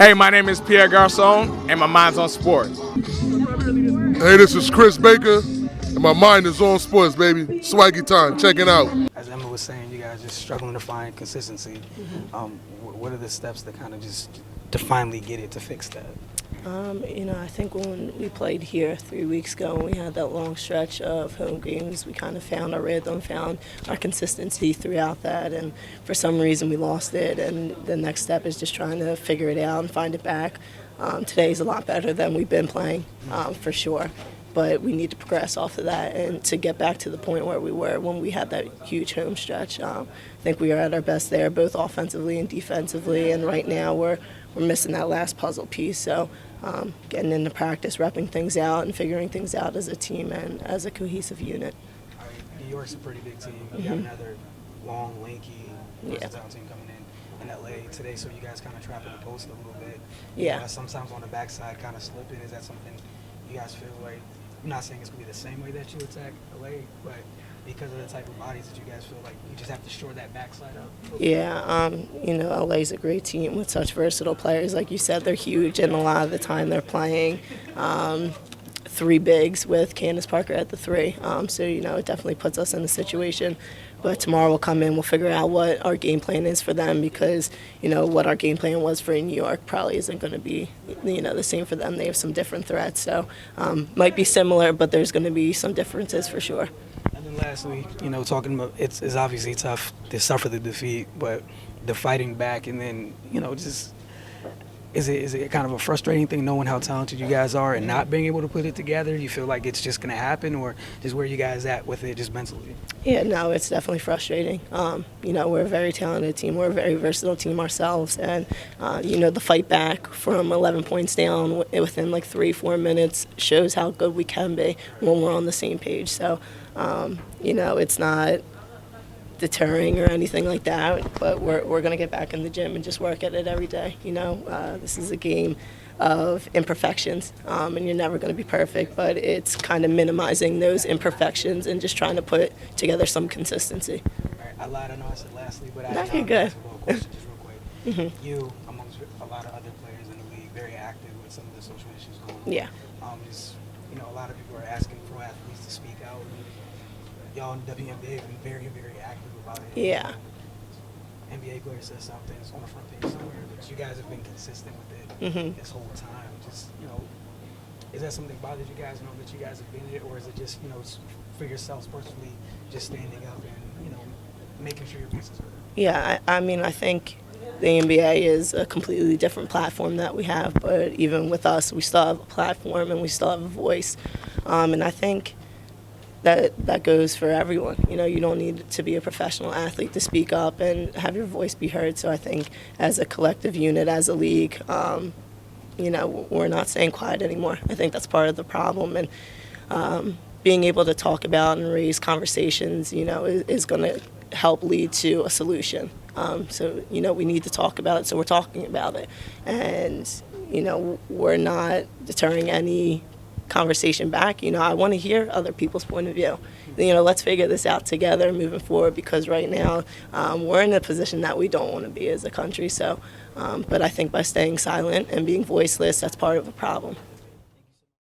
Hey, my name is Pierre Garcon, and my mind's on sports. Hey, this is Chris Baker, and my mind is on sports, baby. Swaggy time, check it out. As Emma was saying, you guys just struggling to find consistency. What are the steps to kind of just to finally get it to fix that? I think when we played here 3 weeks ago and we had that long stretch of home games, we kind of found our rhythm, found our consistency throughout that, and for some reason we lost it, and the next step is just trying to figure it out and find it back. Today's a lot better than we've been playing, for sure, but we need to progress off of that and to get back to the point where we were when we had that huge home stretch. I think we are at our best there, both offensively and defensively, and right now we're missing that last puzzle piece. So getting into practice, repping things out, and figuring things out as a team and as a cohesive unit. All right, New York's a pretty big team. You got another long, lanky, versatile team coming in LA today, so you guys kind of trapping the post a little bit. Yeah. Sometimes on the backside, kind of slipping. Is that something you guys feel like? I'm not saying it's going to be the same way that you attack LA, but because of the type of bodies that you guys feel like you just have to shore that backside up? Yeah, LA's a great team with such versatile players. Like you said, they're huge, and a lot of the time they're playing three bigs with Candace Parker at the three. So, it definitely puts us in a situation. But tomorrow we'll come in, we'll figure out what our game plan is for them because, what our game plan was for New York probably isn't going to be, the same for them. They have some different threats. So might be similar, but there's going to be some differences for sure. And then lastly, talking about it's obviously tough to suffer the defeat, but the fighting back and then, just is it kind of a frustrating thing knowing how talented you guys are and not being able to put it together? You feel like it's just going to happen, or just where you guys at with it just mentally? Yeah, no, it's definitely frustrating. We're a very talented team. We're a very versatile team ourselves. And, the fight back from 11 points down within like 3-4 minutes shows how good we can be when we're on the same page. So, it's not deterring or anything like that, but we're going to get back in the gym and just work at it every day. This is a game of imperfections, and you're never going to be perfect, but it's kind of minimizing those imperfections and just trying to put together some consistency. All right, I lied, I know I said lastly, but I No, have you're a good. basketball question just real quick. You, amongst a lot of other players in the league, very active with some of the social issues going on. Yeah. A lot of people are asking pro athletes to speak out. Y'all in the WNBA have been very, very active about it. Yeah. NBA player says something on the front page somewhere, but you guys have been consistent with it this whole time. Is that something that bothers you guys, that you guys have been in it, or is it just, for yourselves personally, just standing up and, making sure your voice is heard? Yeah, I think the NBA is a completely different platform that we have, but even with us, we still have a platform and we still have a voice. And I think that goes for everyone. You don't need to be a professional athlete to speak up and have your voice be heard. So I think as a collective unit, as a league, we're not staying quiet anymore. I think that's part of the problem. And being able to talk about and raise conversations, is going to help lead to a solution. So, we need to talk about it, so we're talking about it. And, we're not deterring any conversation back. I want to hear other people's point of view. Let's figure this out together moving forward, because right now we're in a position that we don't want to be as a country. So, but I think by staying silent and being voiceless, that's part of the problem.